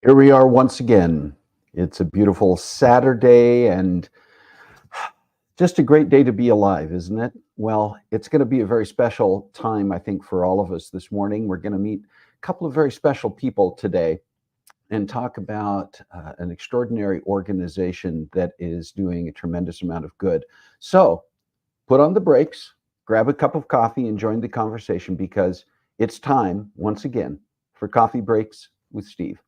Here we are once again. It's a beautiful Saturday and just a great day to be alive, isn't it? Well, it's going to be a very special time, I think, for all of us this morning. We're going to meet a couple of very special people today and talk about an extraordinary organization that is doing a tremendous amount of good. So put on the brakes, grab a cup of coffee, and join the conversation because it's time, once again, for Coffee Breaks with Steve.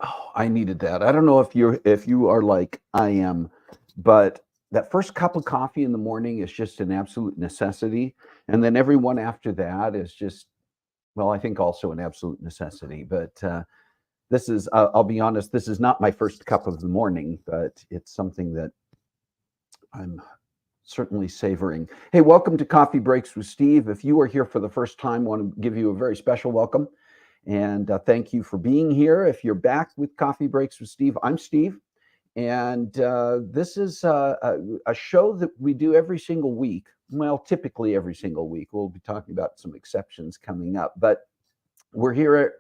Oh, I needed that. I don't know if you are like I am, but that first cup of coffee in the morning is just an absolute necessity. And then every one after that is just, well, I think also an absolute necessity. But this is, I'll be honest, this is not my first cup of the morning, but it's something that I'm certainly savoring. Hey, welcome to Coffee Breaks with Steve. If you are here for the first time, I want to give you a very special welcome. And thank you for being here. If you're back with Coffee Breaks with Steve, I'm Steve. And this is a show that we do every single week. Well, typically every single week. We'll be talking about some exceptions coming up. But we're here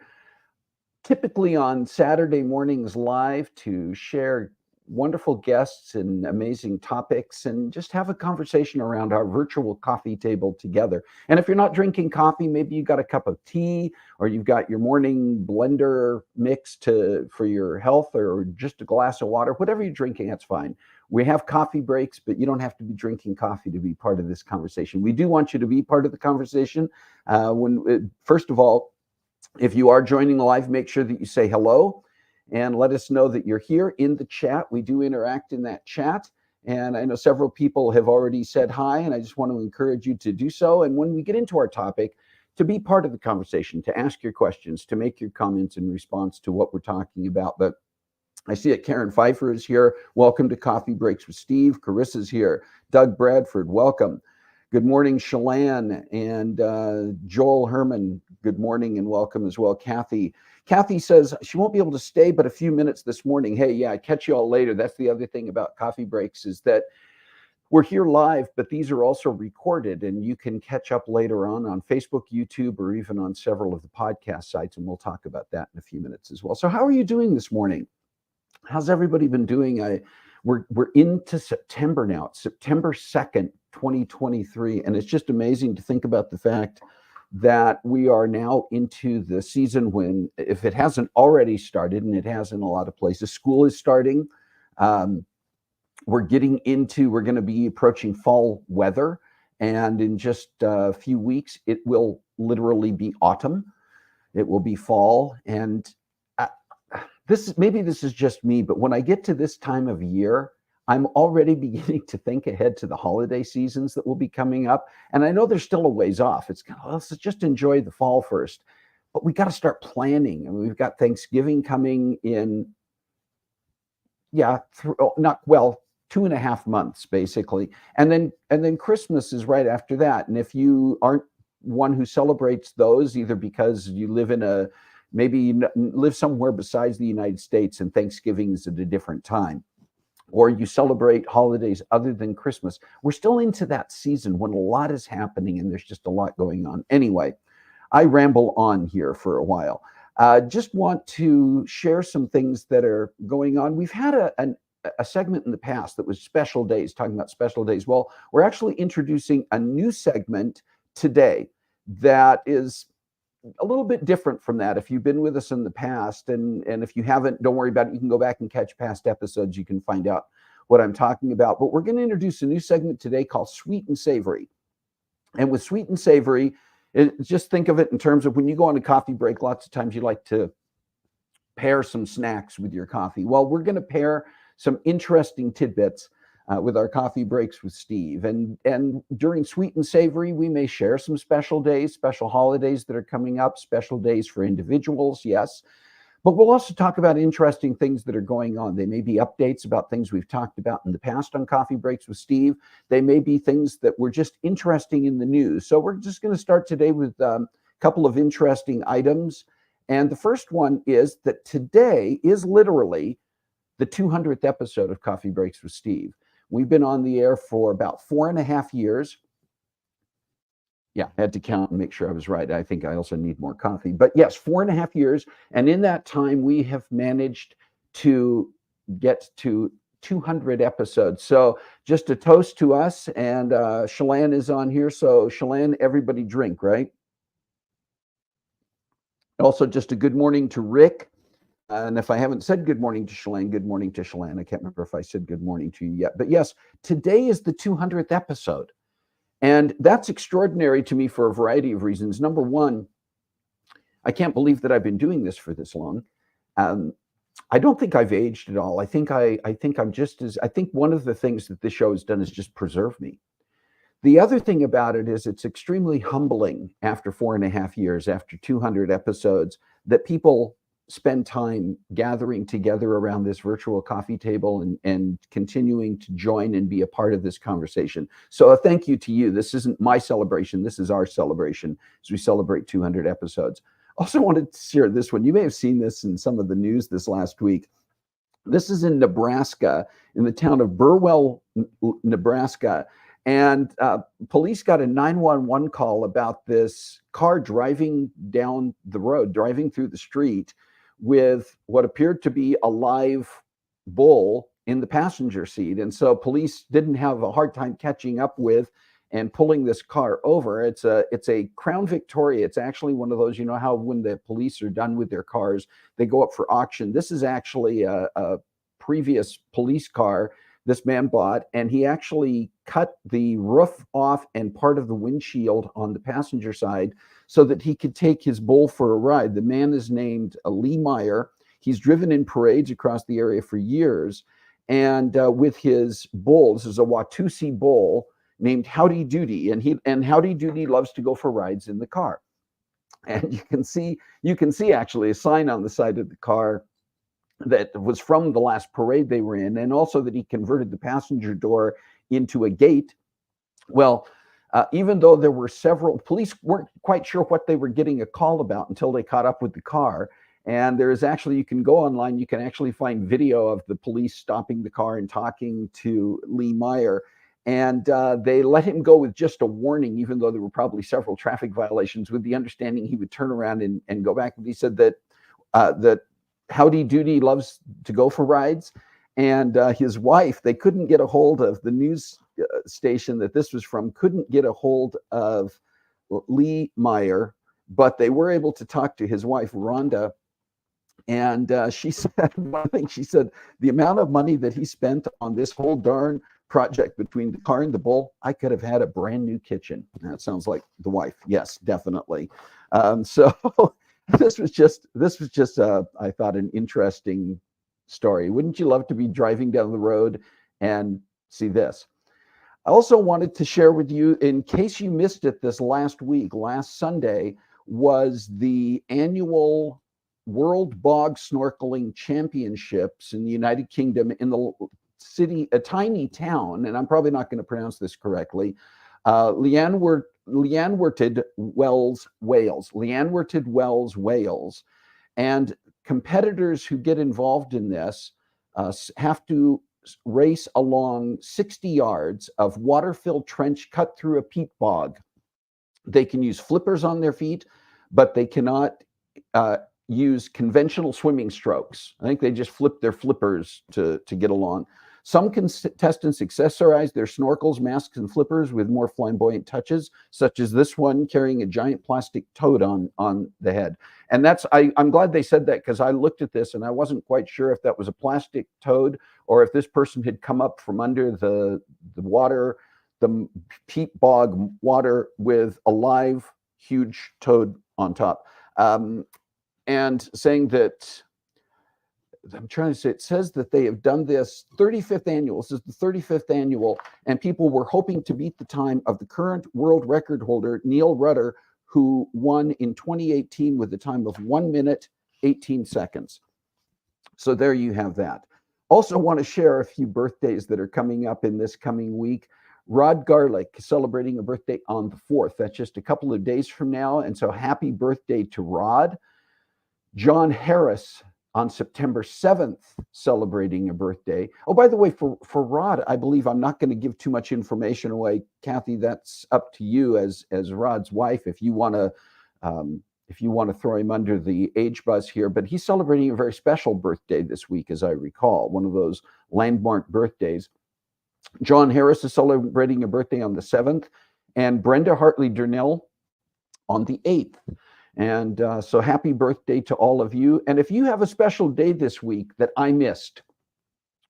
typically on Saturday mornings live to share wonderful guests and amazing topics and just have a conversation around our virtual coffee table together. And if you're not drinking coffee, maybe you got a cup of tea or you've got your morning blender mix for your health or just a glass of water, whatever you're drinking, that's fine. We have coffee breaks, but you don't have to be drinking coffee to be part of this conversation. We do want you to be part of the conversation. First of all, if you are joining live, make sure that you say hello and let us know that you're here in the chat. We do interact in that chat. And I know several people have already said hi, and I just want to encourage you to do so. And when we get into our topic, to be part of the conversation, to ask your questions, to make your comments in response to what we're talking about. But I see it. Karen Pfeiffer is here. Welcome to Coffee Breaks with Steve. Carissa's here. Doug Bradford, welcome. Good morning, Shalane and Joel Herman. Good morning and welcome as well. Kathy says she won't be able to stay but a few minutes this morning. Hey, yeah, I catch you all later. That's the other thing about Coffee Breaks is that we're here live, but these are also recorded and you can catch up later on Facebook, YouTube, or even on several of the podcast sites. And we'll talk about that in a few minutes as well. So how are you doing this morning? How's everybody been doing? We're into September now. It's September 2nd, 2023. And it's just amazing to think about the fact that we are now into the season when, if it hasn't already started, and it has in a lot of places, school is starting. We're going to be approaching fall weather. And in just a few weeks, it will literally be autumn. It will be fall. And maybe this is just me, but when I get to this time of year, I'm already beginning to think ahead to the holiday seasons that will be coming up. And I know there's still a ways off. It's kind of, let's just enjoy the fall first. But we got to start planning. And we've got Thanksgiving coming in, 2.5 months basically, and then Christmas is right after that. And if you aren't one who celebrates those, either because you live in a maybe you live somewhere besides the United States and Thanksgiving is at a different time, or you celebrate holidays other than Christmas, we're still into that season when a lot is happening and there's just a lot going on. Anyway, I ramble on here for a while. Just want to share some things that are going on. We've had a segment in the past that was special days, talking about special days. Well, we're actually introducing a new segment today that is a little bit different from that. If you've been with us in the past, and if you haven't, don't worry about it. You can go back and catch past episodes. You can find out what I'm talking about. But we're going to introduce a new segment today called Sweet and Savory. And with Sweet and Savory, just think of it in terms of when you go on a coffee break, lots of times you like to pair some snacks with your coffee. Well, we're going to pair some interesting tidbits with our coffee breaks with Steve. And during Sweet and Savory, we may share some special days, special holidays that are coming up, special days for individuals, yes. But we'll also talk about interesting things that are going on. They may be updates about things we've talked about in the past on Coffee Breaks with Steve. They may be things that were just interesting in the news. So we're just going to start today with a couple of interesting items. And the first one is that today is literally the 200th episode of Coffee Breaks with Steve. We've been on the air for about 4.5 years. Yeah, I had to count and make sure I was right. I think I also need more coffee. But yes, 4.5 years. And in that time, we have managed to get to 200 episodes. So just a toast to us. And Shalane is on here. So Shalane, everybody drink, right? Also, just a good morning to Rick. And if I haven't said good morning to Shalane, good morning to Shalane. I can't remember if I said good morning to you yet. But yes, today is the 200th episode. And that's extraordinary to me for a variety of reasons. Number one, I can't believe that I've been doing this for this long. I don't think I've aged at all. I think I'm just as, I think one of the things that this show has done is just preserve me. The other thing about it is it's extremely humbling after 4.5 years, after 200 episodes, that people spend time gathering together around this virtual coffee table and continuing to join and be a part of this conversation. So a thank you to you. This isn't my celebration. This is our celebration as we celebrate 200 episodes. Also wanted to share this one. You may have seen this in some of the news this last week. This is in Nebraska, in the town of Burwell, Nebraska. And police got a 911 call about this car driving down the road, driving through the street with what appeared to be a live bull in the passenger seat. And so police didn't have a hard time catching up with and pulling this car over. It's a Crown Victoria. It's actually one of those, you know how when the police are done with their cars, they go up for auction. This is actually a previous police car this man bought, and he actually cut the roof off and part of the windshield on the passenger side so that he could take his bull for a ride. The man is named Lee Meyer. He's driven in parades across the area for years. And with his bull, this is a Watusi bull named Howdy Doody. And Howdy Doody loves to go for rides in the car. And you can see actually a sign on the side of the car that was from the last parade they were in, and also that he converted the passenger door into a gate. Well, even though there were several, police weren't quite sure what they were getting a call about until they caught up with the car. And there is actually, you can go online, you can actually find video of the police stopping the car and talking to Lee Meyer. And they let him go with just a warning, even though there were probably several traffic violations, with the understanding he would turn around and go back. And he said that that Howdy Doody loves to go for rides. And his wife, they couldn't get a hold of the news station that this was from, couldn't get a hold of Lee Meyer, but they were able to talk to his wife, Rhonda. And she said, one thing, she said, the amount of money that he spent on this whole darn project between the car and the bull, I could have had a brand new kitchen. That sounds like the wife. Yes, definitely. So this was just I thought, an interesting story. Wouldn't you love to be driving down the road and see this? I also wanted to share with you, in case you missed it this last week, last Sunday was the annual World Bog Snorkeling Championships in the United Kingdom in the a tiny town, and I'm probably not going to pronounce this correctly, Llanwrtyd Wells, Wales. Llanwrtyd Wells, Wales. And competitors who get involved in this have to race along 60 yards of water-filled trench cut through a peat bog. They can use flippers on their feet, but they cannot use conventional swimming strokes. I think they just flip their flippers to get along. Some contestants accessorize their snorkels, masks, and flippers with more flamboyant touches, such as this one carrying a giant plastic toad on the head. And I'm glad they said that, because I looked at this and I wasn't quite sure if that was a plastic toad or if this person had come up from under the water, the peat bog water, with a live, huge toad on top. And saying that, I'm trying to say, it says that they have done this 35th annual. This is the 35th annual, and people were hoping to beat the time of the current world record holder, Neil Rudder, who won in 2018 with a time of 1 minute, 18 seconds. So there you have that. Also want to share a few birthdays that are coming up in this coming week. Rod Garlick celebrating a birthday on the 4th. That's just a couple of days from now. And so happy birthday to Rod. John Harris on September 7th, celebrating a birthday. Oh, by the way, for Rod, I believe, I'm not going to give too much information away. Kathy, that's up to you as Rod's wife, if you want to throw him under the age bus here. But he's celebrating a very special birthday this week, as I recall, one of those landmark birthdays. John Harris is celebrating a birthday on the 7th, and Brenda Hartley Durnell on the 8th. And so happy birthday to all of you. And if you have a special day this week that I missed,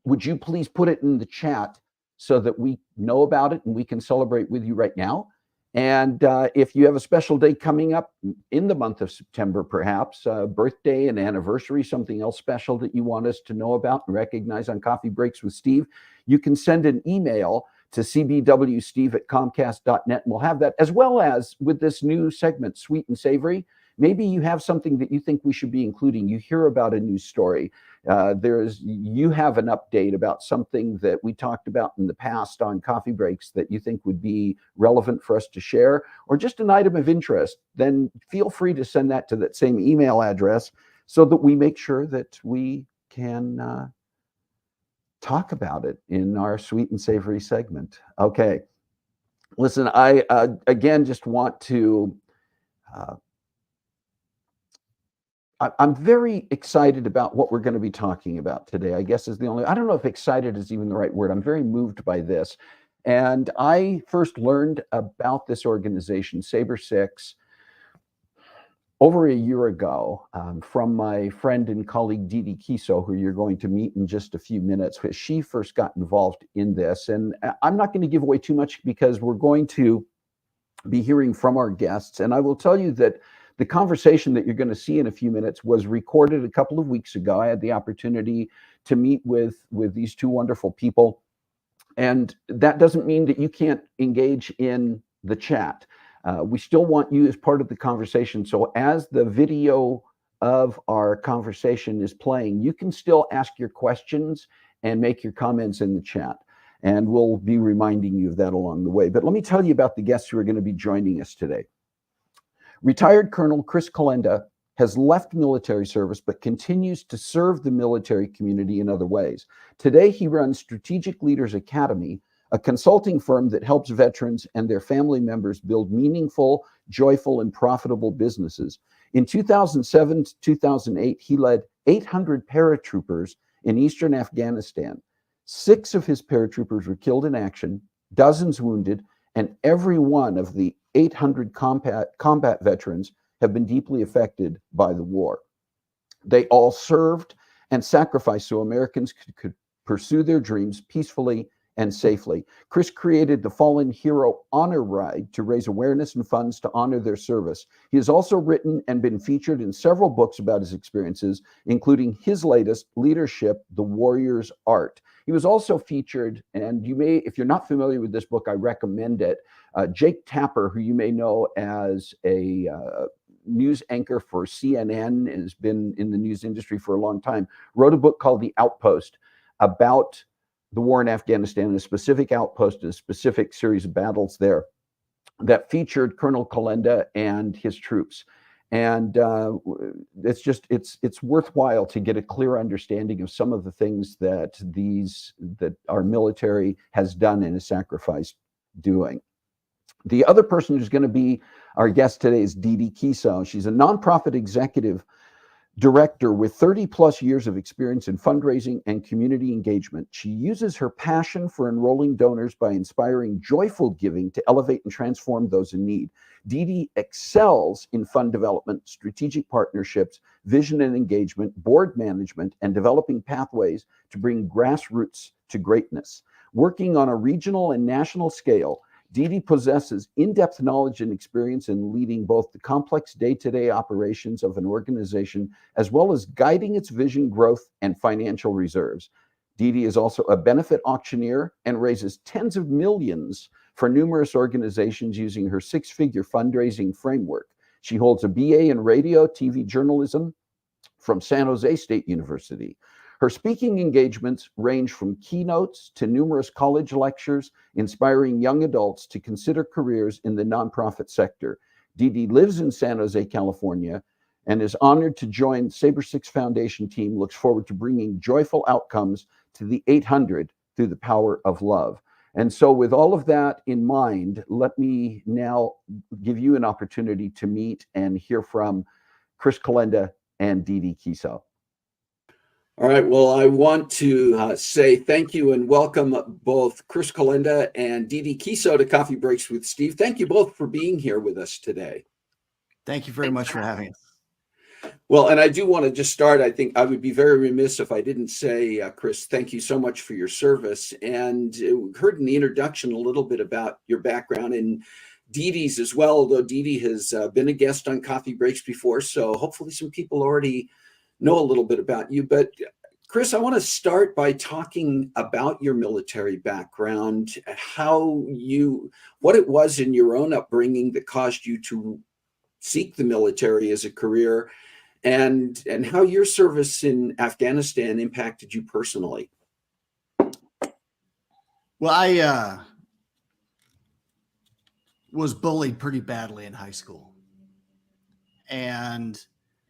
would you please put it in the chat so that we know about it and we can celebrate with you right now? And if you have a special day coming up in the month of September, perhaps a birthday, an anniversary, something else special that you want us to know about and recognize on Coffee Breaks with Steve, you can send an email to cbwsteve@comcast.net, and we'll have that, as well as with this new segment, Sweet and Savory. Maybe you have something that you think we should be including. You hear about a news story. You have an update about something that we talked about in the past on Coffee Breaks that you think would be relevant for us to share, or just an item of interest. Then feel free to send that to that same email address so that we make sure that we can talk about it in our Sweet and Savory segment. Okay. Listen, I again just want to I'm very excited about what we're going to be talking about today. I guess is the only, I don't know if excited is even the right word. I'm very moved by this. And I first learned about this organization, Saber Six, over a year ago from my friend and colleague, Didi Kiso, who you're going to meet in just a few minutes. She first got involved in this. And I'm not going to give away too much because we're going to be hearing from our guests. And I will tell you that the conversation that you're going to see in a few minutes was recorded a couple of weeks ago. I had the opportunity to meet with these two wonderful people. And that doesn't mean that you can't engage in the chat. We still want you as part of the conversation. So as the video of our conversation is playing, you can still ask your questions and make your comments in the chat. And we'll be reminding you of that along the way. But let me tell you about the guests who are going to be joining us today. Retired Colonel Chris Calenda has left military service but continues to serve the military community in other ways. Today, he runs Strategic Leaders Academy, a consulting firm that helps veterans and their family members build meaningful, joyful, and profitable businesses. In 2007 to 2008, he led 800 paratroopers in eastern Afghanistan. 6 of his paratroopers were killed in action, dozens wounded, and every one of the 800 combat veterans have been deeply affected by the war. They all served and sacrificed so Americans could pursue their dreams peacefully and safely. Chris created the Fallen Hero Honor Ride to raise awareness and funds to honor their service. He has also written and been featured in several books about his experiences, including his latest, Leadership, The Warrior's Art. He was also featured, and you may, if you're not familiar with this book, I recommend it. Jake Tapper, who you may know as a news anchor for CNN and has been in the news industry for a long time, wrote a book called The Outpost about the war in Afghanistan, a specific outpost, a specific series of battles there that featured Colonel Kalenda and his troops. And it's worthwhile to get a clear understanding of some of the things that our military has done and has sacrificed doing. The other person who's going to be our guest today is Dee Dee Kiso. She's a nonprofit executive director with 30 plus years of experience in fundraising and community engagement. She uses her passion for enrolling donors by inspiring joyful giving to elevate and transform those in need. Dee Dee excels in fund development, strategic partnerships, vision and engagement, board management, and developing pathways to bring grassroots to greatness. Working on a regional and national scale, Dee Dee possesses in-depth knowledge and experience in leading both the complex day-to-day operations of an organization, as well as guiding its vision, growth, and financial reserves. Dee Dee is also a benefit auctioneer and raises tens of millions for numerous organizations using her six-figure fundraising framework. She holds a BA in radio, TV journalism from San Jose State University. Her speaking engagements range from keynotes to numerous college lectures, inspiring young adults to consider careers in the nonprofit sector. Dee Dee lives in San Jose, California, and is honored to join Saber Six Foundation team, looks forward to bringing joyful outcomes to the 800 through the power of love. And so with all of that in mind, let me now give you an opportunity to meet and hear from Chris Kalenda and Dee Dee Kiso. All right. Well, I want to say thank you and welcome both Chris Kalenda and Dee Dee Kiso to Coffee Breaks with Steve. Thank you both for being here with us today. Thank you very much for having us. Well, and I do want to just start. I think I would be very remiss if I didn't say, Chris, thank you so much for your service. And we heard in the introduction a little bit about your background and Dee Dee's as well, although Dee Dee has been a guest on Coffee Breaks before. So hopefully some people already know a little bit about you. But Chris, I want to start by talking about your military background, what it was in your own upbringing that caused you to seek the military as a career, and how your service in Afghanistan impacted you personally. Well, I was bullied pretty badly in high school. And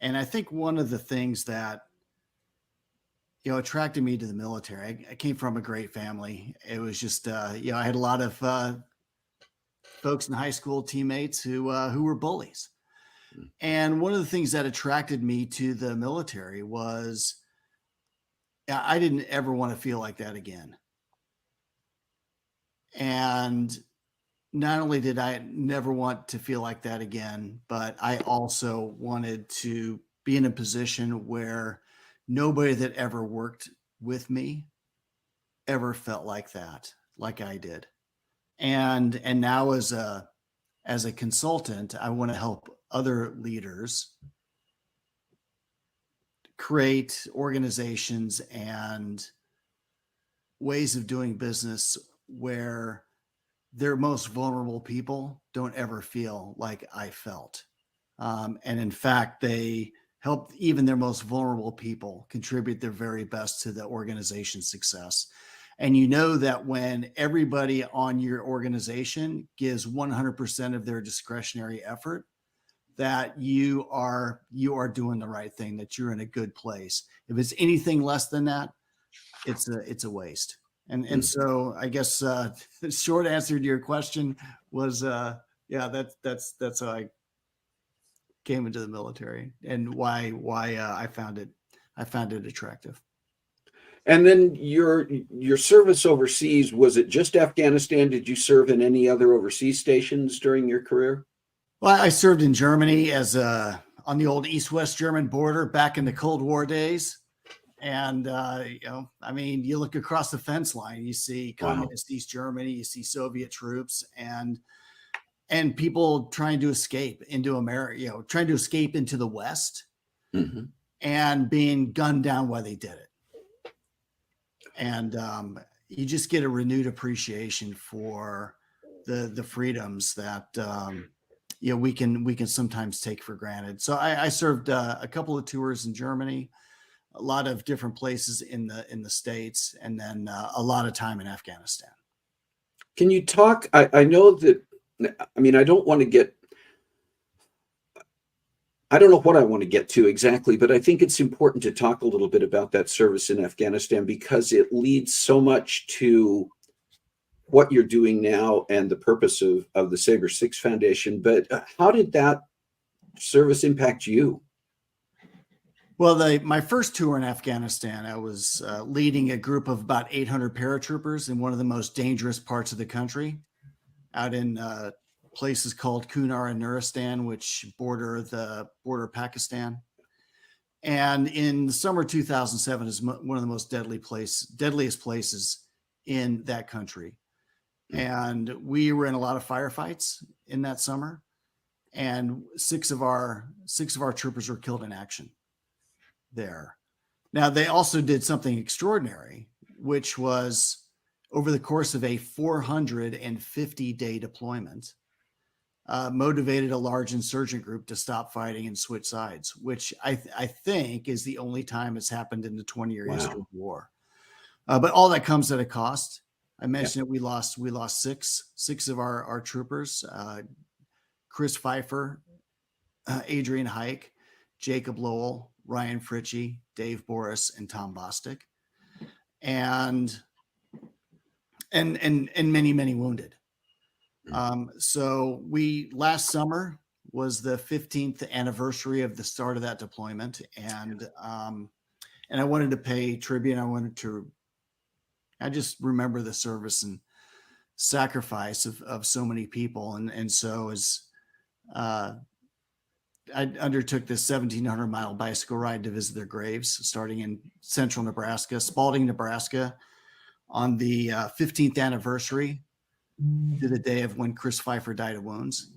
I think one of the things that, attracted me to the military, I came from a great family. It was just, I had a lot of folks in high school, teammates who were bullies. And one of the things that attracted me to the military was I didn't ever want to feel like that again. And not only did I never want to feel like that again, but I also wanted to be in a position where nobody that ever worked with me ever felt like that, like I did. And now as a consultant, I want to help other leaders create organizations and ways of doing business where their most vulnerable people don't ever feel like I felt. And in fact, they help even their most vulnerable people contribute their very best to the organization's success. And you know that when everybody on your organization gives 100% of their discretionary effort, that you are doing the right thing, that you're in a good place. If it's anything less than that, it's a waste. And so I guess the short answer to your question was, that's how I came into the military and why I found it attractive. And then your service overseas, was it just Afghanistan? Did you serve in any other overseas stations during your career? Well, I served in Germany on the old East-West German border back in the Cold War days. And, you look across the fence line, you see communist East Germany, you see Soviet troops and people trying to escape into America, trying to escape into the West and being gunned down while they did it. And you just get a renewed appreciation for the freedoms that, we can sometimes take for granted. So I served a couple of tours in Germany, a lot of different places in the States, and then a lot of time in Afghanistan. Can you talk? I know that, I mean, I don't want to get, I don't know what I want to get to exactly, but I think it's important to talk a little bit about that service in Afghanistan because it leads so much to what you're doing now and the purpose of the Saber Six Foundation. But how did that service impact you? Well, my first tour in Afghanistan, I was leading a group of about 800 paratroopers in one of the most dangerous parts of the country, out in places called Kunar and Nuristan, which border Pakistan. And in the summer 2007 is one of the most deadliest places in that country. And we were in a lot of firefights in that summer, and six of our troopers were killed in action there. Now, they also did something extraordinary, which was over the course of a 450-day deployment, motivated a large insurgent group to stop fighting and switch sides, which I think is the only time it's happened in the 20-year history of the war. But all that comes at a cost. I mentioned it. We lost six of our troopers: Chris Pfeiffer, Adrian Hike, Jacob Lowell, Ryan Fritchie, Dave Boris, and Tom Bostic, and many wounded. So last summer was the 15th anniversary of the start of that deployment. And I wanted to pay tribute. I just remember the service and sacrifice of so many people. And so I undertook this 1,700-mile bicycle ride to visit their graves, starting in central Nebraska, Spalding, Nebraska, on the 15th anniversary to the day of when Chris Pfeiffer died of wounds.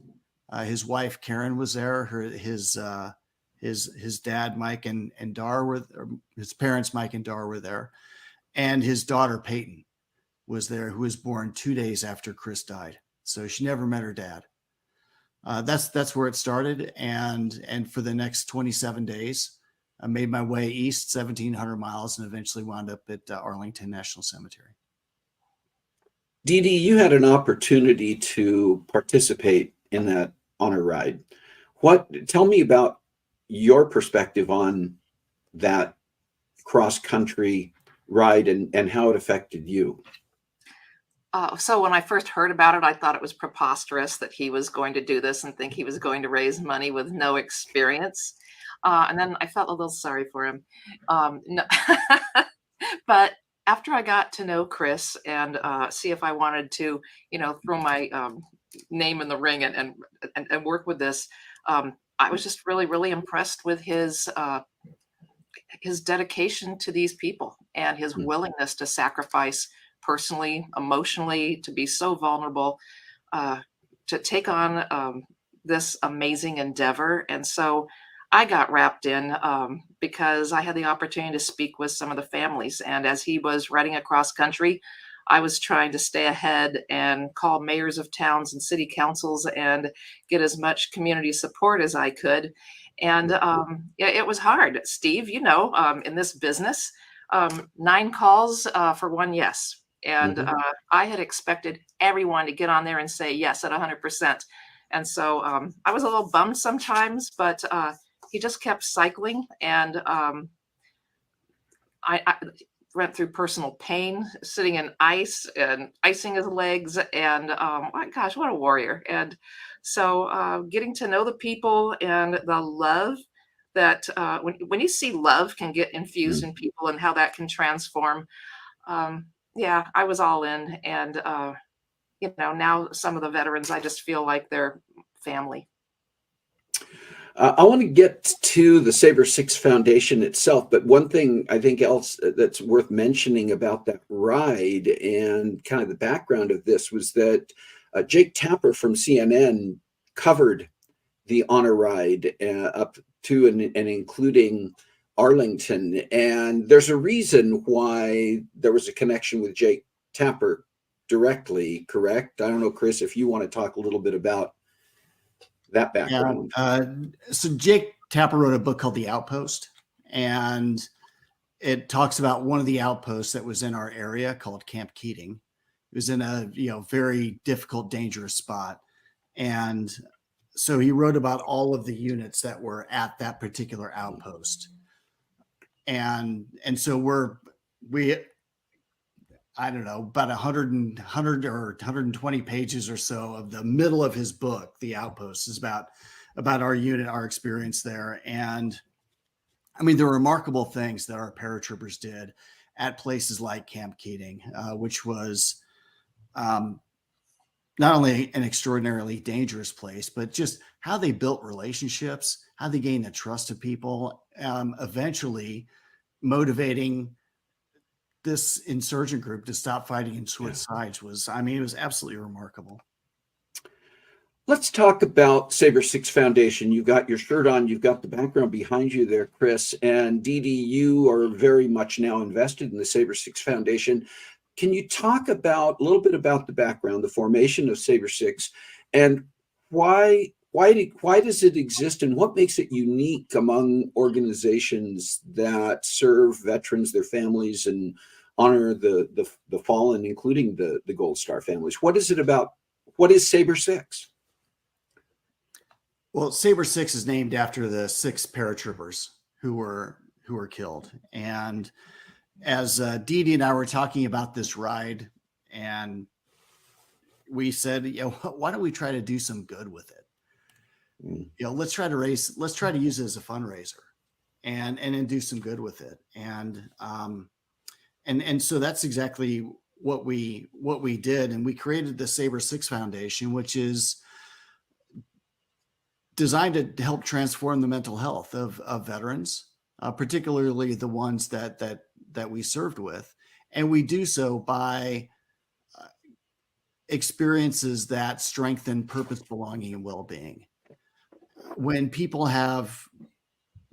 His wife Karen was there. His dad Mike and Dar were, or his parents Mike and Dar were there, and his daughter Peyton was there, who was born 2 days after Chris died. So she never met her dad. That's where it started, and for the next 27 days, I made my way east 1,700 miles and eventually wound up at Arlington National Cemetery. Dee Dee, you had an opportunity to participate in that honor ride. Tell me about your perspective on that cross-country ride and how it affected you. So when I first heard about it, I thought it was preposterous that he was going to do this and think he was going to raise money with no experience. And then I felt a little sorry for him. No. But after I got to know Chris and see if I wanted to, throw my name in the ring and work with this, I was just really, really impressed with his dedication to these people and his willingness to sacrifice personally, emotionally, to be so vulnerable, to take on this amazing endeavor. And so I got wrapped in because I had the opportunity to speak with some of the families. And as he was riding across country, I was trying to stay ahead and call mayors of towns and city councils and get as much community support as I could. And it was hard, Steve, in this business, 9 calls for 1 yes. And I had expected everyone to get on there and say yes at 100%. And so I was a little bummed sometimes, but he just kept cycling. And I went through personal pain, sitting in ice and icing his legs. And my gosh, what a warrior. And so getting to know the people and the love that when you see love can get infused in people and how that can transform. Yeah, I was all in. And, now some of the veterans, I just feel like they're family. I want to get to the Saber Six Foundation itself, but one thing I think else that's worth mentioning about that ride and kind of the background of this was that Jake Tapper from CNN covered the honor ride up to and including Arlington. And there's a reason why there was a connection with Jake Tapper directly, correct? I don't know, Chris, if you want to talk a little bit about that background. So Jake Tapper wrote a book called The Outpost, and it talks about one of the outposts that was in our area called Camp Keating. It was in a very difficult, dangerous spot, and so he wrote about all of the units that were at that particular outpost, and so we I don't know, about 100 or 120 pages or so of the middle of his book, The Outpost, is about our unit, our experience there. And I mean, the remarkable things that our paratroopers did at places like Camp Keating, which was not only an extraordinarily dangerous place, but just how they built relationships, how they gained the trust of people, eventually motivating this insurgent group to stop fighting and switch sides. Was, I mean, it was absolutely remarkable. Let's talk about Saber Six Foundation. You've got your shirt on, you've got the background behind you there, Chris, and Dee Dee, you are very much now invested in the Saber Six Foundation. Can you talk about a little bit about the background, the formation of Saber Six, and why does it exist, and what makes it unique among organizations that serve veterans, their families, and honor the fallen, including the Gold Star families? What is it about? What is Saber Six? Well, Saber Six is named after the 6 paratroopers who were killed. And as Dee Dee and I were talking about this ride, and we said, why don't we try to do some good with it? Let's try to use it as a fundraiser and then do some good with it. And so that's exactly what we did. And we created the Saber Six Foundation, which is designed to help transform the mental health of veterans, particularly the ones that we served with. And we do so by experiences that strengthen purpose, belonging, and well-being. When people have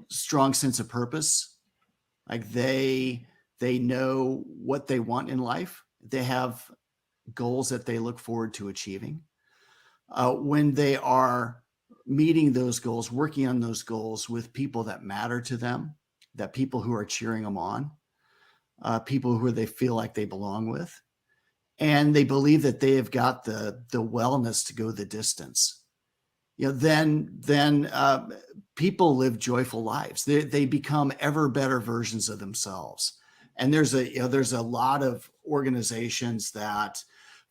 strong sense of purpose, like they know what they want in life, they have goals that they look forward to achieving. When they are meeting those goals, working on those goals with people that matter to them, that people who are cheering them on, people who they feel like they belong with, and they believe that they have got the wellness to go the distance, then people live joyful lives. They become ever better versions of themselves. And there's a lot of organizations that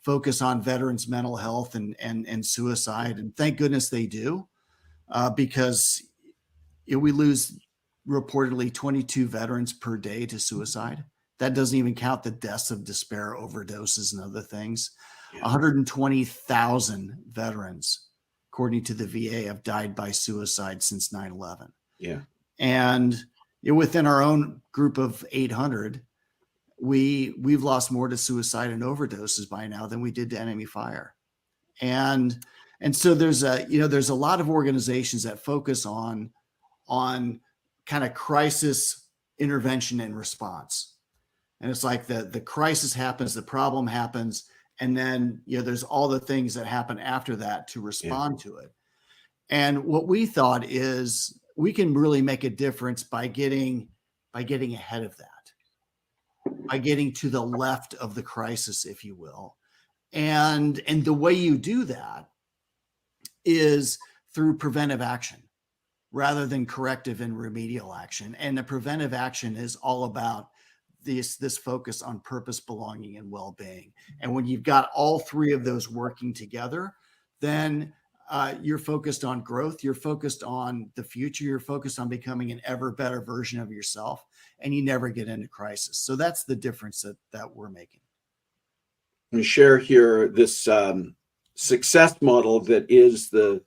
focus on veterans' mental health and suicide, and thank goodness they do, because we lose reportedly 22 veterans per day to suicide. That doesn't even count the deaths of despair, overdoses, and other things. 120,000 veterans, according to the VA, have died by suicide since 9/11. Yeah. And within our own group of 800, we've lost more to suicide and overdoses by now than we did to enemy fire. And so there's a lot of organizations that focus on kind of crisis intervention and response. And it's like the crisis happens, the problem happens, and then there's all the things that happen after that to respond to it. And what we thought is we can really make a difference by getting ahead of that, by getting to the left of the crisis, if you will. And the way you do that is through preventive action rather than corrective and remedial action. And the preventive action is all about this focus on purpose, belonging, and well-being. And when you've got all 3 of those working together, then you're focused on growth, you're focused on the future, you're focused on becoming an ever better version of yourself, and you never get into crisis. So that's the difference that we're making. And share here this success model that is the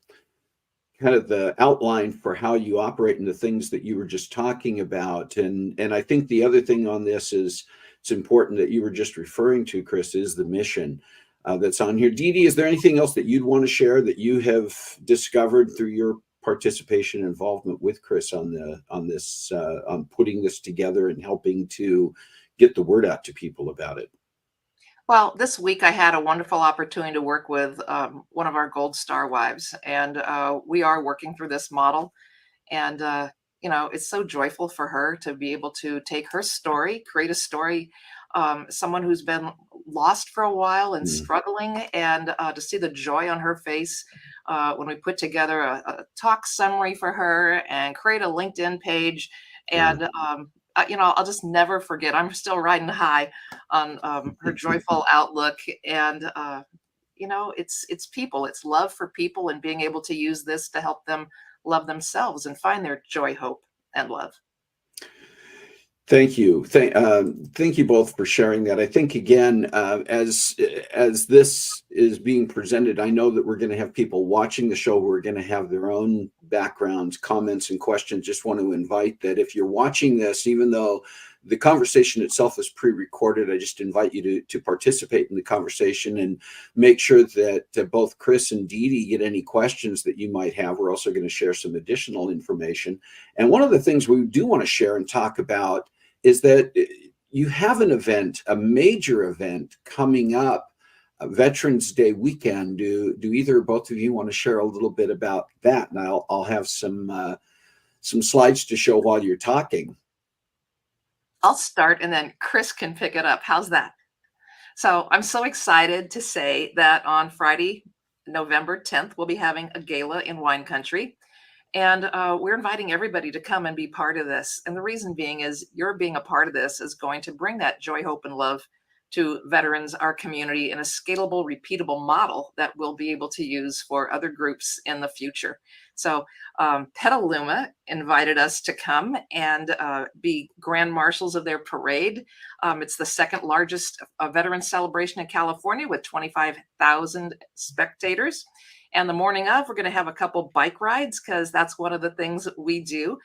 kind of the outline for how you operate and the things that you were just talking about. And I think the other thing on this is it's important that you were just referring to, Chris, is the mission that's on here. Dee Dee, is there anything else that you'd want to share that you have discovered through your participation and involvement with Chris on this on putting this together and helping to get the word out to people about it? Well, this week I had a wonderful opportunity to work with one of our Gold Star wives, and we are working through this model. And it's so joyful for her to be able to take her story, create a story, someone who's been lost for a while and Mm. struggling, and to see the joy on her face when we put together a talk summary for her and create a LinkedIn page. Yeah. And, I'll just never forget. I'm still riding high on her joyful outlook. And, it's people, it's love for people, and being able to use this to help them love themselves and find their joy, hope, and love. Thank you. Thank you both for sharing that. I think again, as this is being presented, I know that we're going to have people watching the show who are going to have their own backgrounds, comments, and questions. Just want to invite that if you're watching this, even though the conversation itself is pre-recorded, I just invite you to participate in the conversation and make sure that both Chris and Dee Dee get any questions that you might have. We're also going to share some additional information. And one of the things we do want to share and talk about is that you have an event, a major event coming up, Veterans Day weekend. Do either or both of you want to share a little bit about that? And I'll have some slides to show while you're talking. I'll start and then Chris can pick it up. How's that? So I'm so excited to say that on Friday, November 10th, we'll be having a gala in wine country. And we're inviting everybody to come and be part of this. And the reason being is your being a part of this is going to bring that joy, hope, and love to veterans, our community, in a scalable, repeatable model that we'll be able to use for other groups in the future. So Petaluma invited us to come and be grand marshals of their parade. It's the second largest veteran celebration in California with 25,000 spectators. And the morning of, we're going to have a couple bike rides because that's one of the things we do.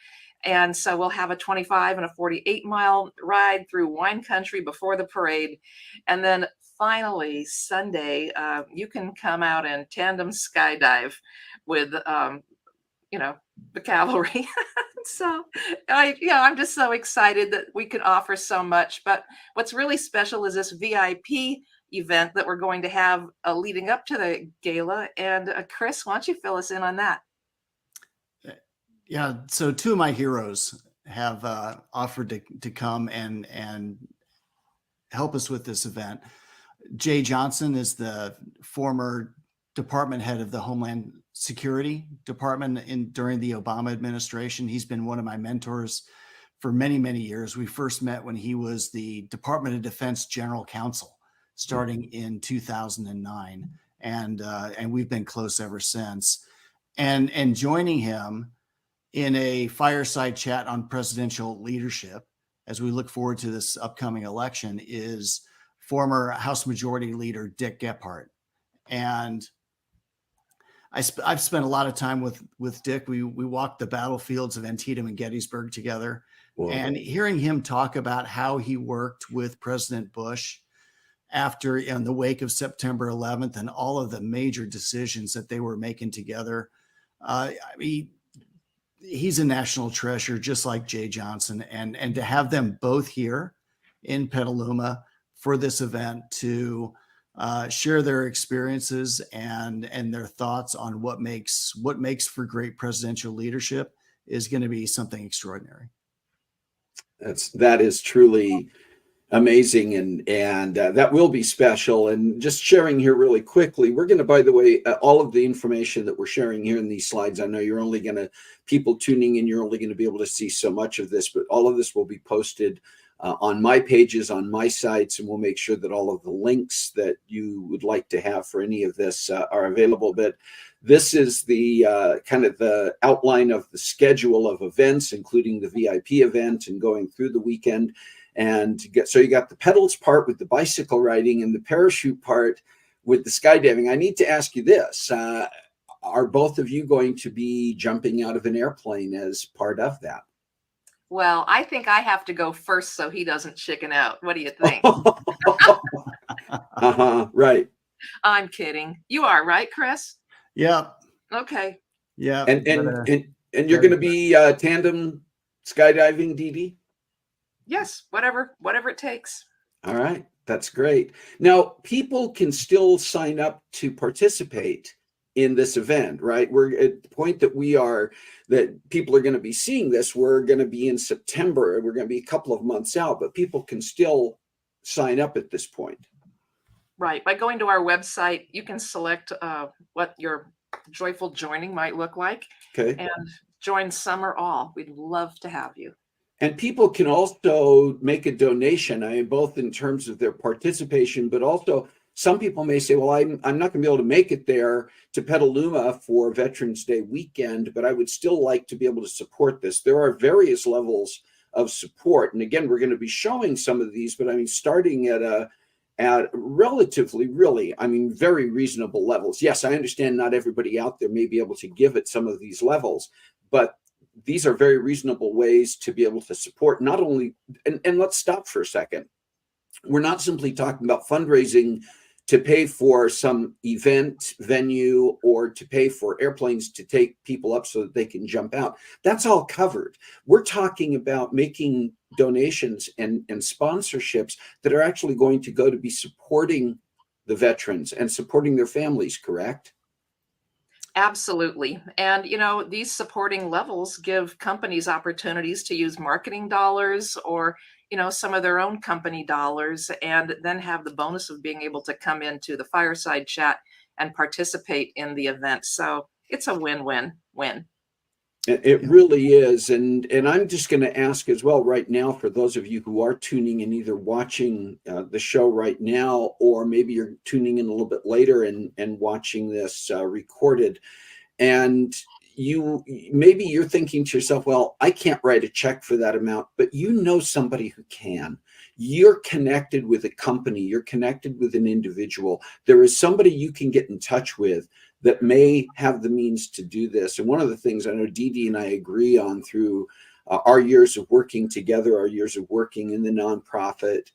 And so we'll have a 25 and a 48-mile ride through wine country before the parade. And then finally, Sunday, you can come out and tandem skydive with, the cavalry. So I'm just so excited that we could offer so much. But what's really special is this VIP event that we're going to have leading up to the gala. And Chris, why don't you fill us in on that? Yeah, so two of my heroes have offered to come and help us with this event. Jay Johnson is the former department head of the Homeland Security Department during the Obama administration. He's been one of my mentors for many, many years. We first met when he was the Department of Defense General Counsel, starting in 2009, and we've been close ever since. And joining him in a fireside chat on presidential leadership as we look forward to this upcoming election is former House Majority Leader Dick Gephardt. And I've spent a lot of time with Dick. We walked the battlefields of Antietam and Gettysburg together. Whoa. And hearing him talk about how he worked with President Bush after in the wake of September 11th and all of the major decisions that they were making together. He's a national treasure, just like Jay Johnson, and to have them both here in Petaluma for this event to share their experiences and their thoughts on what makes for great presidential leadership is going to be something extraordinary. That is truly amazing, and that will be special. And just sharing here really quickly, we're going to, by the way, all of the information that we're sharing here in these slides, I know people tuning in, you're only going to be able to see so much of this, but all of this will be posted on my pages, on my sites, and we'll make sure that all of the links that you would like to have for any of this are available. But this is the kind of the outline of the schedule of events, including the VIP event and going through the weekend. And so you got the pedals part with the bicycle riding and the parachute part with the skydiving. I need to ask you this. Are both of you going to be jumping out of an airplane as part of that? Well, I think I have to go first so he doesn't chicken out. What do you think? Right. I'm kidding. You are, right, Chris? Yeah. Okay. Yeah. And you're going to be tandem skydiving, Dee Dee? Yes, whatever it takes. All right. That's great. Now, people can still sign up to participate in this event, right? We're at the point that people are going to be seeing this. We're going to be in September. We're going to be a couple of months out, but people can still sign up at this point. Right. By going to our website, you can select what your joyful joining might look like. Okay. And join some or all. We'd love to have you. And people can also make a donation, I mean, both in terms of their participation, but also some people may say, well, I'm not going to be able to make it there to Petaluma for Veterans Day weekend, but I would still like to be able to support this. There are various levels of support. And again, we're going to be showing some of these, but I mean, starting at relatively, really, I mean, very reasonable levels. Yes, I understand not everybody out there may be able to give at some of these levels, but these are very reasonable ways to be able to support not only, and let's stop for a second. We're not simply talking about fundraising to pay for some event venue or to pay for airplanes to take people up so that they can jump out. That's all covered. We're talking about making donations and sponsorships that are actually going to go to be supporting the veterans and supporting their families, correct? Absolutely. And, you know, these supporting levels give companies opportunities to use marketing dollars or, you know, some of their own company dollars, and then have the bonus of being able to come into the fireside chat and participate in the event. So it's a win-win-win. It really is. And I'm just going to ask as well right now, for those of you who are tuning in, either watching the show right now, or maybe you're tuning in a little bit later and watching this recorded, and maybe you're thinking to yourself, well, I can't write a check for that amount, but you know somebody who can. You're connected with a company, you're connected with an individual. There is somebody you can get in touch with that may have the means to do this. And one of the things I know Dee Dee and I agree on through our years of working together, our years of working in the nonprofit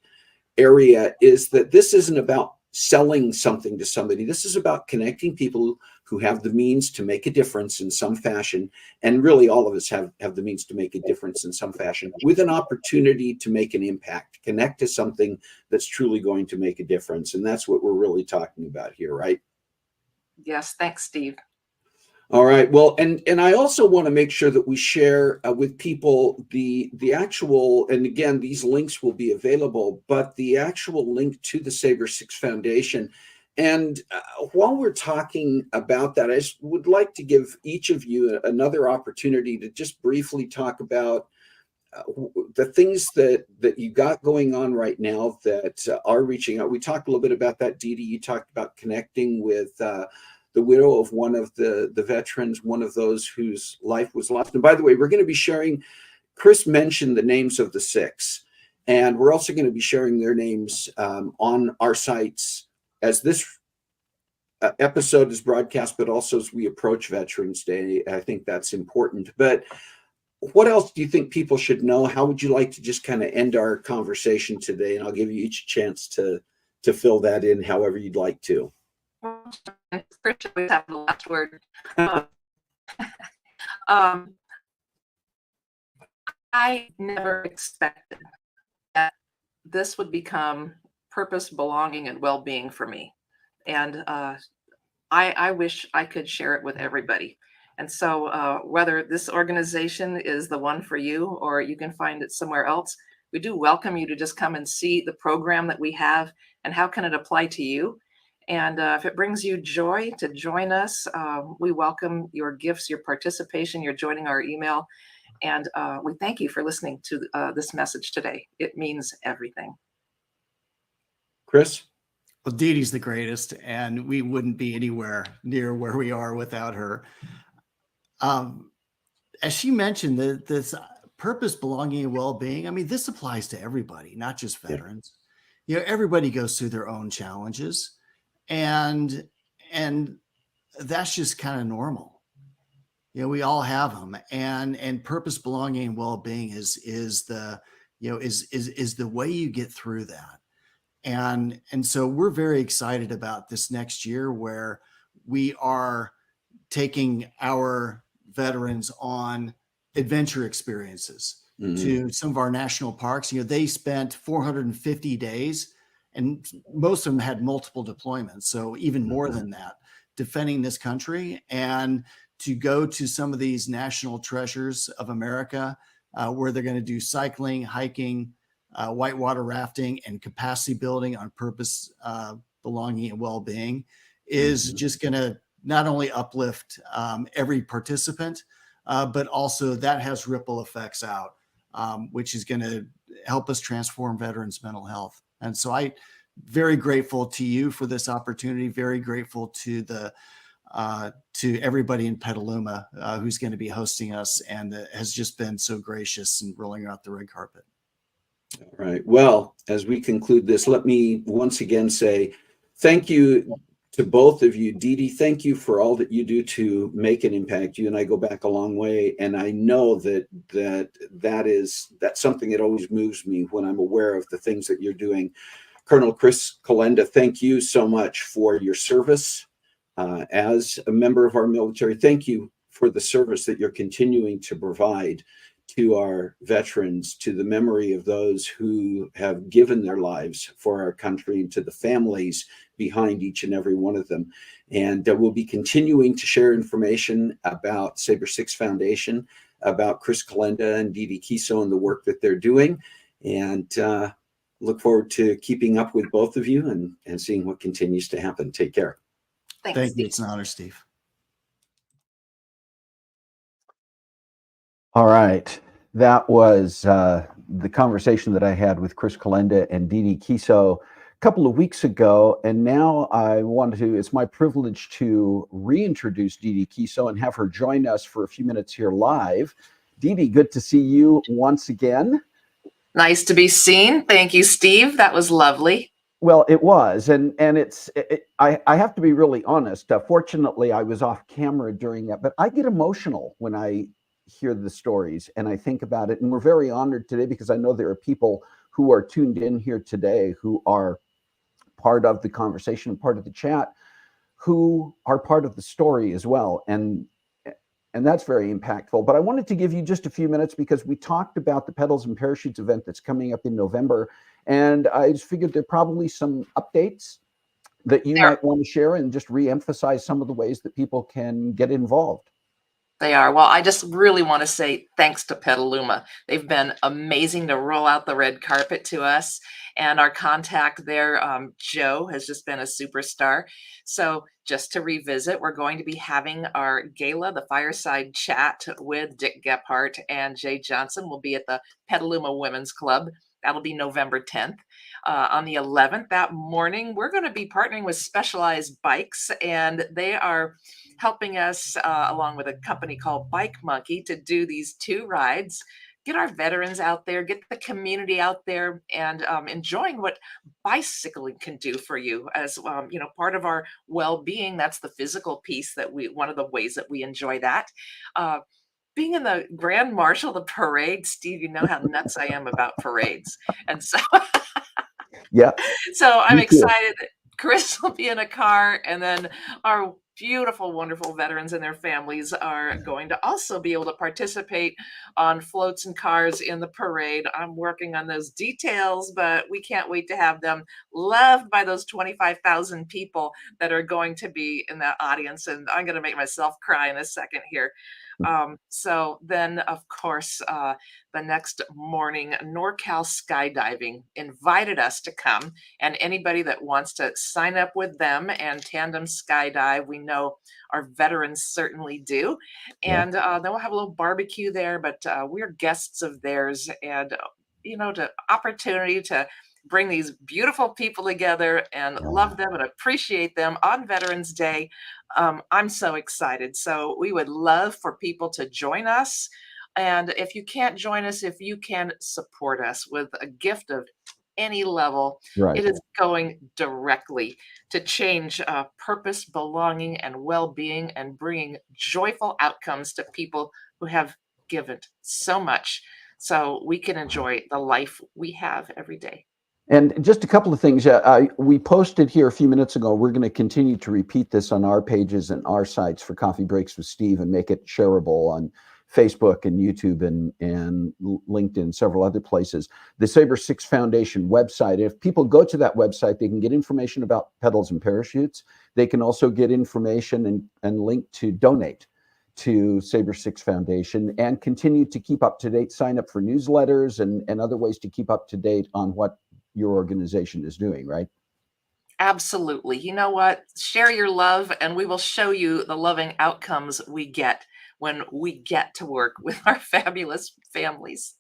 area, is that this isn't about selling something to somebody. This is about connecting people who have the means to make a difference in some fashion. And really all of us have the means to make a difference in some fashion, with an opportunity to make an impact, connect to something that's truly going to make a difference. And that's what we're really talking about here, right? Yes. Thanks, Steve. All right. Well, and I also want to make sure that we share with people the actual, and again, these links will be available, but the actual link to the Saber Six Foundation. And while we're talking about that, I just would like to give each of you another opportunity to just briefly talk about the things that you got going on right now that are reaching out. We talked a little bit about that, Dee Dee. You talked about connecting with the widow of one of the veterans, one of those whose life was lost. And by the way, we're going to be sharing, Chris mentioned the names of the six, and we're also going to be sharing their names on our sites as this episode is broadcast, but also as we approach Veterans Day. I think that's important. But what else do you think people should know? How would you like to just kind of end our conversation today? And I'll give you each a chance to fill that in however you'd like to. Chris always have the last word. I never expected that this would become purpose, belonging, and well-being for me. And I wish I could share it with everybody. And so whether this organization is the one for you or you can find it somewhere else, we do welcome you to just come and see the program that we have and how can it apply to you. And if it brings you joy to join us, we welcome your gifts, your participation, your joining our email. And we thank you for listening to this message today. It means everything. Chris? Well, Dee Dee's the greatest, and we wouldn't be anywhere near where we are without her. As she mentioned, this purpose, belonging, and well-being, I mean, this applies to everybody, not just veterans. You know, everybody goes through their own challenges, and that's just kind of normal. You know, we all have them, and purpose, belonging, and well-being is the way you get through that. And so we're very excited about this next year, where we are taking our veterans on adventure experiences to some of our national parks. You know, they spent 450 days, and most of them had multiple deployments, so even more than that, defending this country, and to go to some of these national treasures of America, where they're going to do cycling, hiking, whitewater rafting, and capacity building on purpose, belonging, and well-being, is just going to not only uplift every participant, but also that has ripple effects out, which is going to help us transform veterans' mental health. And so I very grateful to you for this opportunity, very grateful to to everybody in Petaluma who's going to be hosting us and has just been so gracious in rolling out the red carpet. All right. Well, as we conclude this, let me once again say thank you to both of you. Dee Dee, thank you for all that you do to make an impact. You and I go back a long way, and I know that's something that always moves me when I'm aware of the things that you're doing. Colonel Chris Kalenda, thank you so much for your service as a member of our military. Thank you for the service that you're continuing to provide to our veterans, to the memory of those who have given their lives for our country, and to the families behind each and every one of them. And we'll be continuing to share information about Saber Six Foundation, about Chris Kalenda and Dee Dee Kiso and the work that they're doing. And look forward to keeping up with both of you and seeing what continues to happen. Take care. Thanks, Thank you. Steve. It's an honor, Steve. All right. That was the conversation that I had with Chris Kalenda and Dee Dee Kiso a couple of weeks ago. And now it's my privilege to reintroduce Dee Dee Kiso and have her join us for a few minutes here live. Dee Dee, good to see you once again. Nice to be seen. Thank you, Steve. That was lovely. Well, it was, and I have to be really honest. Fortunately, I was off camera during that, but I get emotional when I hear the stories and I think about it. And we're very honored today because I know there are people who are tuned in here today who are part of the conversation, part of the chat, who are part of the story as well. And that's very impactful. But I wanted to give you just a few minutes because we talked about the Petals and Parachutes event that's coming up in November. And I just figured there are probably some updates that you might want to share and just re-emphasize some of the ways that people can get involved. They are. Well, I just really want to say thanks to Petaluma. They've been amazing to roll out the red carpet to us. And our contact there, Joe, has just been a superstar. So just to revisit, we're going to be having our gala, the fireside chat with Dick Gephardt and Jay Johnson. Will be at the Petaluma Women's Club. That'll be November 10th. On the 11th, that morning, we're going to be partnering with Specialized Bikes, and they are helping us, along with a company called Bike Monkey, to do these 2 rides, get our veterans out there, get the community out there, and enjoying what bicycling can do for you as part of our well-being. That's the physical piece that one of the ways that we enjoy that. Being in the Grand Marshal, the parade, Steve, you know how nuts I am about parades. And so, yeah. So I'm excited that Chris will be in a car, and then our beautiful, wonderful veterans and their families are going to also be able to participate on floats and cars in the parade. I'm working on those details, but we can't wait to have them loved by those 25,000 people that are going to be in that audience. And I'm going to make myself cry in a second here. So then, of course, the next morning, NorCal Skydiving invited us to come, and anybody that wants to sign up with them and tandem skydive, we know our veterans certainly do. And then we'll have a little barbecue there, but we're guests of theirs, and the opportunity to bring these beautiful people together and love them and appreciate them on Veterans Day. I'm so excited. So we would love for people to join us. And if you can't join us, if you can support us with a gift of any level, it is going directly to change purpose, belonging, and well-being, and bringing joyful outcomes to people who have given so much so we can enjoy the life we have every day. And just a couple of things. We posted here a few minutes ago. We're going to continue to repeat this on our pages and our sites for Coffee Breaks with Steve and make it shareable on Facebook and YouTube and LinkedIn, several other places. The Saber Six Foundation website, if people go to that website, they can get information about pedals and parachutes. They can also get information and link to donate to Saber Six Foundation and continue to keep up to date, sign up for newsletters and other ways to keep up to date on what your organization is doing, right? Absolutely. You know what? Share your love, and we will show you the loving outcomes we get when we get to work with our fabulous families.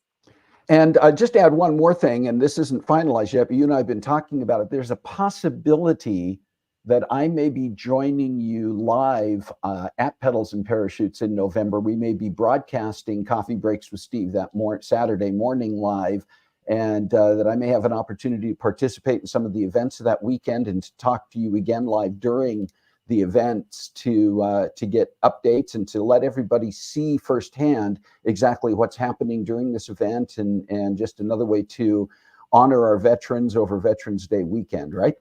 And just add one more thing, and this isn't finalized yet, but you and I have been talking about it. There's a possibility that I may be joining you live at Pedals and Parachutes in November. We may be broadcasting Coffee Breaks with Steve that Saturday morning live, and that I may have an opportunity to participate in some of the events of that weekend and to talk to you again live during the events to get updates and to let everybody see firsthand exactly what's happening during this event, and just another way to honor our veterans over Veterans Day weekend, right?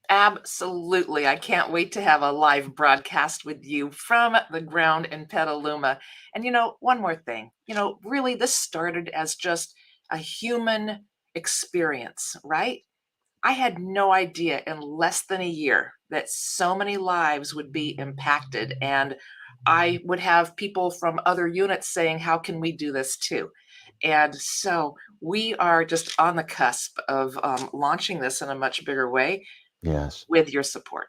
Absolutely. I can't wait to have a live broadcast with you from the ground in Petaluma. And one more thing, really this started as just a human experience, right? I had no idea in less than a year that so many lives would be impacted. And I would have people from other units saying, how can we do this too? And so we are just on the cusp of launching this in a much bigger way. Yes. With your support.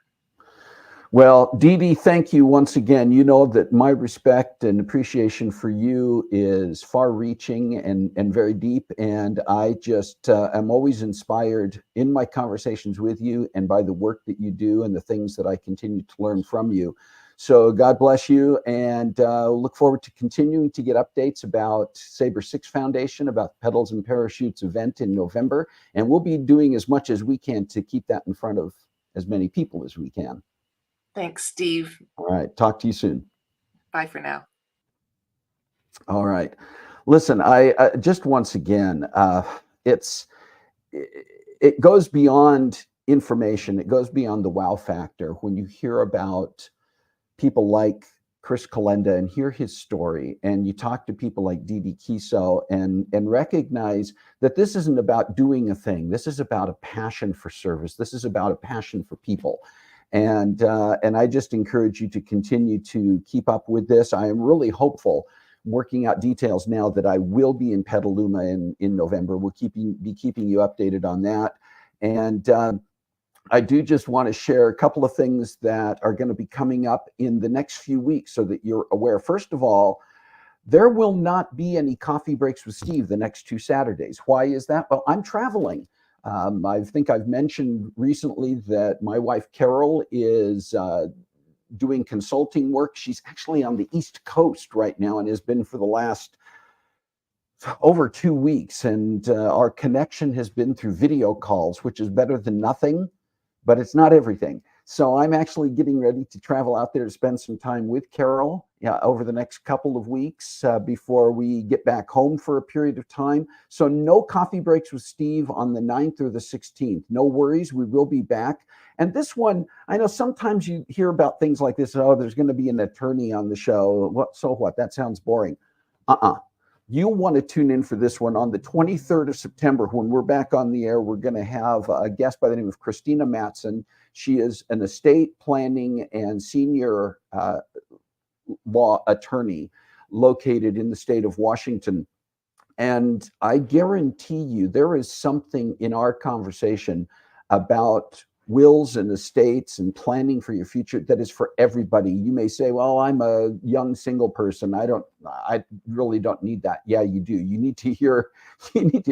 Well, Dee Dee, thank you once again. You know that my respect and appreciation for you is far-reaching and very deep. And I just am always inspired in my conversations with you and by the work that you do and the things that I continue to learn from you. So God bless you, and look forward to continuing to get updates about Saber Six Foundation, about the Pedals and Parachutes event in November. And we'll be doing as much as we can to keep that in front of as many people as we can. Thanks, Steve. All right. Talk to you soon. Bye for now. All right. Listen, I just once again, it goes beyond information. It goes beyond the wow factor when you hear about people like Chris Kalenda and hear his story, and you talk to people like Dee Dee Kiso and recognize that this isn't about doing a thing. This is about a passion for service. This is about a passion for people. And I just encourage you to continue to keep up with this. I am really hopeful, working out details now, that I will be in Petaluma in November. We'll be keeping you updated on that. And I do just want to share a couple of things that are going to be coming up in the next few weeks so that you're aware. First of all, there will not be any Coffee Breaks with Steve the next 2 Saturdays. Why is that? Well, I'm traveling. I think I've mentioned recently that my wife, Carol, is doing consulting work. She's actually on the East Coast right now and has been for the last over 2 weeks. And our connection has been through video calls, which is better than nothing, but it's not everything. So I'm actually getting ready to travel out there to spend some time with Carol over the next couple of weeks before we get back home for a period of time. So no Coffee Breaks with Steve on the 9th or the 16th. No worries, we will be back. And this one, I know sometimes you hear about things like this. Oh, there's going to be an attorney on the show. What? So what? That sounds boring. You'll want to tune in for this one on the 23rd of September when we're back on the air. We're going to have a guest by the name of Christina Matson. She is an estate planning and senior law attorney located in the state of Washington. And I guarantee you there is something in our conversation about wills and estates and planning for your future that is for everybody. You may say, well, I'm a young single person. I really don't need that. Yeah, you do. You need to hear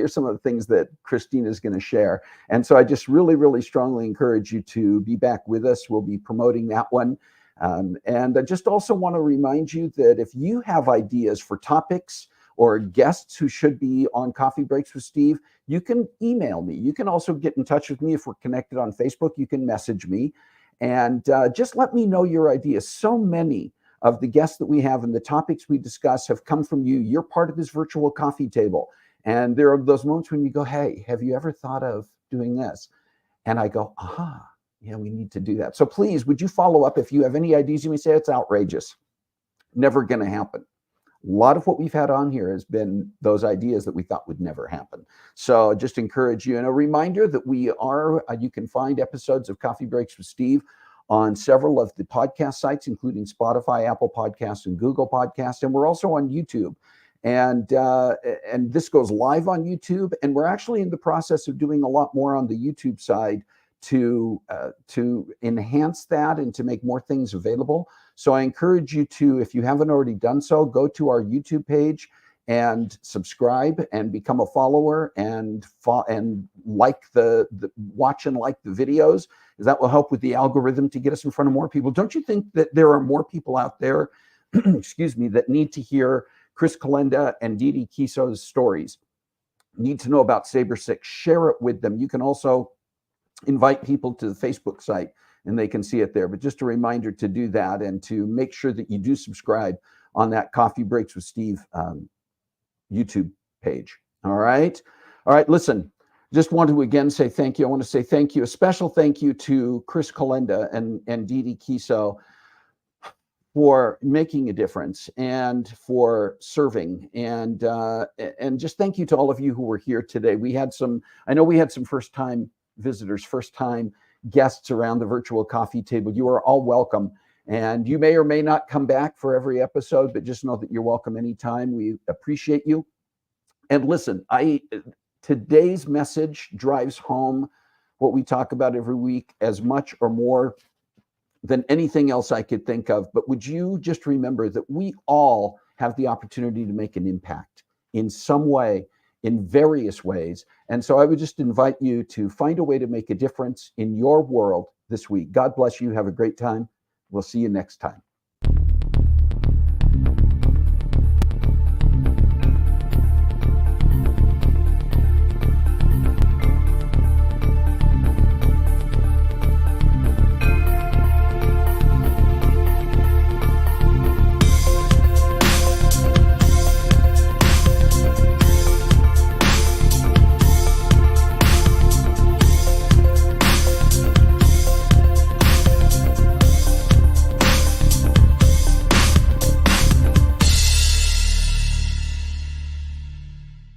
some of the things that Christina is going to share. And so I just really, really strongly encourage you to be back with us. We'll be promoting that one. And I just also want to remind you that if you have ideas for topics or guests who should be on Coffee Breaks with Steve, you can email me. You can also get in touch with me if we're connected on Facebook. You can message me and just let me know your ideas. So many of the guests that we have and the topics we discuss have come from you. You're part of this virtual coffee table. And there are those moments when you go, hey, have you ever thought of doing this? And I go, aha, yeah, we need to do that. So please, would you follow up if you have any ideas? You may say it's outrageous. Never going to happen. A lot of what we've had on here has been those ideas that we thought would never happen. So just encourage you. And a reminder that you can find episodes of Coffee Breaks with Steve on several of the podcast sites, including Spotify, Apple Podcasts, and Google Podcasts. And we're also on YouTube. And this goes live on YouTube. And we're actually in the process of doing a lot more on the YouTube side to enhance that and to make more things available. So I encourage you to, if you haven't already done so, go to our YouTube page and subscribe and become a follower and like watch and like the videos, because that will help with the algorithm to get us in front of more people. Don't you think that there are more people out there, excuse me, that need to hear Chris Calenda and Dee Dee Kiso's stories, need to know about Saber Six? Share it with them. You can also invite people to the Facebook site and they can see it there. But just a reminder to do that and to make sure that you do subscribe on that Coffee Breaks with Steve YouTube page. All right. Listen, just want to again say thank you. I want to say thank you, a special thank you to Chris Calenda and Dee Dee Kiso for making a difference and for serving. And just thank you to all of you who were here today. I know we had some first-time visitors, first-time guests around the virtual coffee table. You are all welcome. And you may or may not come back for every episode, but just know that you're welcome anytime. We appreciate you. And listen, today's message drives home what we talk about every week as much or more than anything else I could think of. But would you just remember that we all have the opportunity to make an impact in some way, in various ways. And so I would just invite you to find a way to make a difference in your world this week. God bless you. Have a great time. We'll see you next time.